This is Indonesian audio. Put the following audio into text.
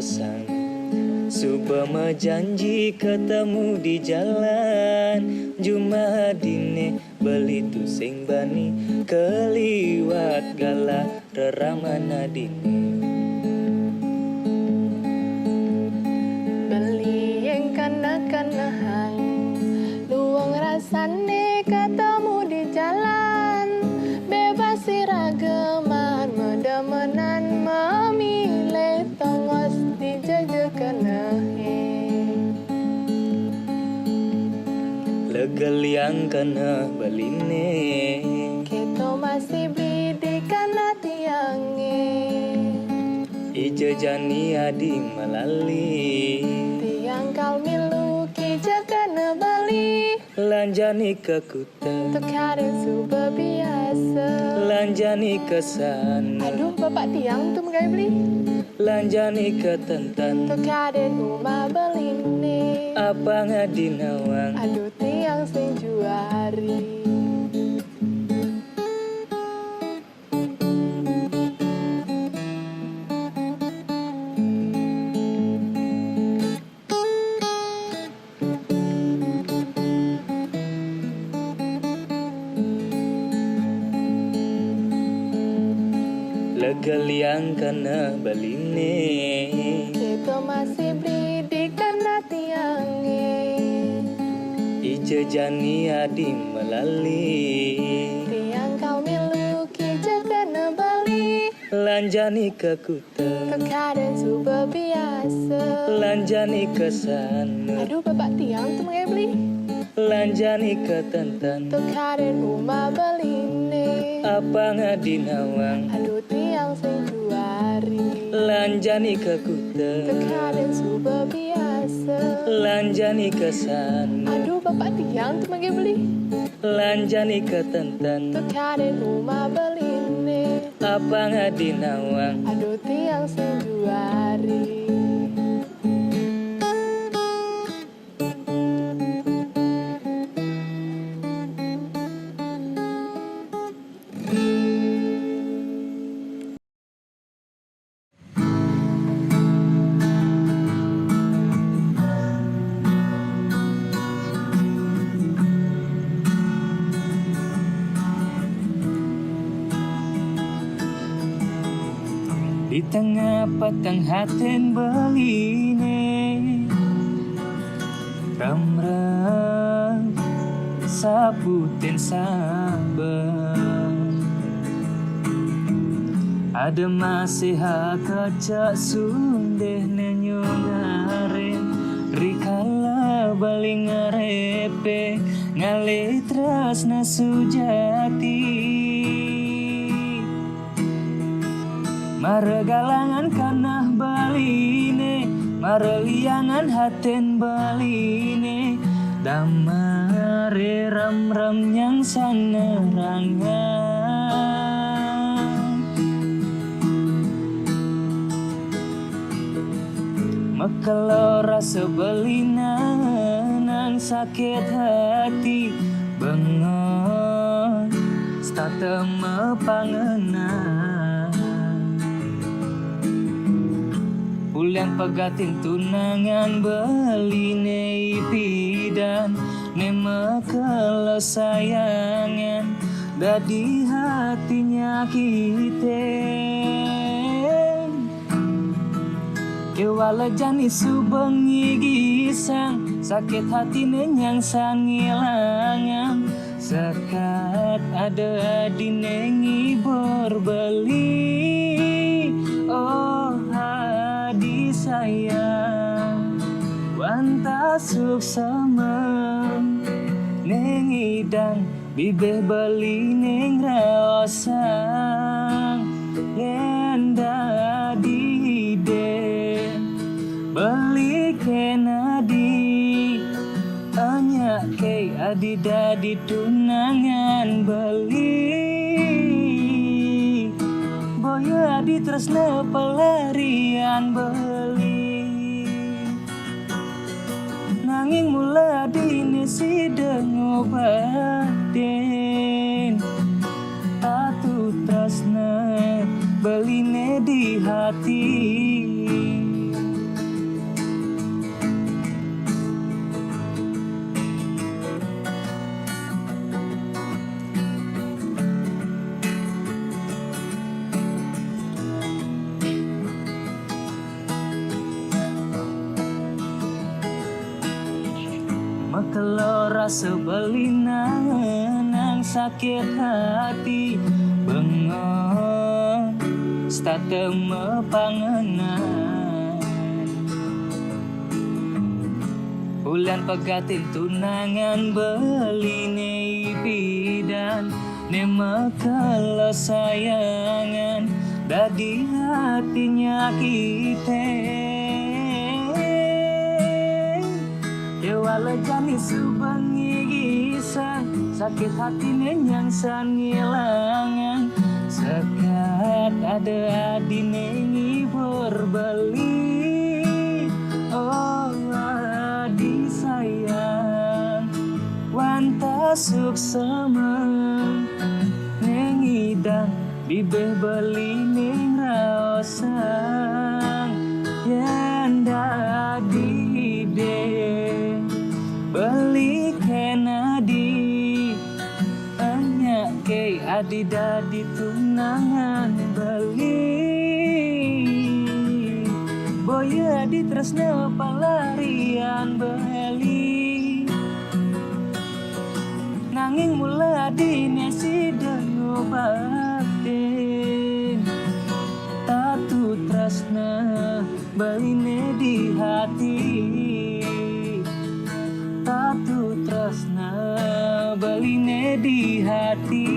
kosan. Subama janji ketemu di jalan, Jumadine beli tu sing bani, keliwat gala reramana dini. Beli yang kana-kanahan, luang rasane ketemu di jalan, bebas sirageman, medemenan memilih tongos dijajakenahe. Legel yang kena beline, Kita masih bidi kana tiange, ijo jani adi melali, tiang kal miluki jakana bali. lanjani ke kuta, Terkadang suka biasa. lanjani ke sana, Aduh bapak tiang tu mengai beli. lanjani ke tentan, Terkadang rumah beline. apa ngadi nawang. Aduh tiang sing juari. Legel yang kena beline, Kita masih beli karena tiange. ijo jani adi melali, Tiang kau miluki jakana bali. lanjani ke kuta, Terkadang suka biasa. lanjani ke sana, Aduh bapak tiang tu mengai beli. lanjani ke tentan, Terkadang rumah beline. apa ngadi nawang. Aduh tiang sing juari. Lanjani ke kuta, Terkadang suka biasa. lanjani ke sana, Aduh bapak tiang tu mengai beli. lanjani ke tentan, Terkadang rumah beline. apa ngadi nawang. Aduh tiang sing juari. Di tengah patang haten beline, ram-ram saputen sabar. Ada masih kaca sundeh nenyongaren, rikala baling ngarepe ngale tresna sujati. Maregalangan kanah baline, mareliangan haten baline, damare ram-ram yang sanerangan. Mekelo rasa belinan sakit hati, bengon stateme pangenan. Ulian pegatin tunangan beline ipidan, nema kalau sayangan dadi hatinya kita. Kewala jani subengi gisang, sakit hati nenyang sangilangan. Sekat ada di nengi berbeli, oh hadi sayang, wanta suksamem nengi dan bibeh beli neng raosang, yenda dide beli kenadi. Tanya ke adi-dadi tunangan beli, boya adi tresna pelarian beli. Nanging mula dini sideng obatin, tatu tresna beline di hati. Mekelo rasa belinang nang sakit hati bengong stateme pangenan. Bulan pegatin tunangan beline bidan ne mekelo sayangan dadi hatinya kita. Dewa lejani subangi gisan sakit hati nyangsan ngilangan sekat ada adi ngibur beli. Oh adi sayang wanta suksema nengidang bibeh beli ning raosang yen dadi de beli kenadi anya ke adi dadi tunangan beli. Boy adi tresna palarian beli nanging mula adine sidang obatin tatu tresna beline di hati. Tatu tresna beline di hati.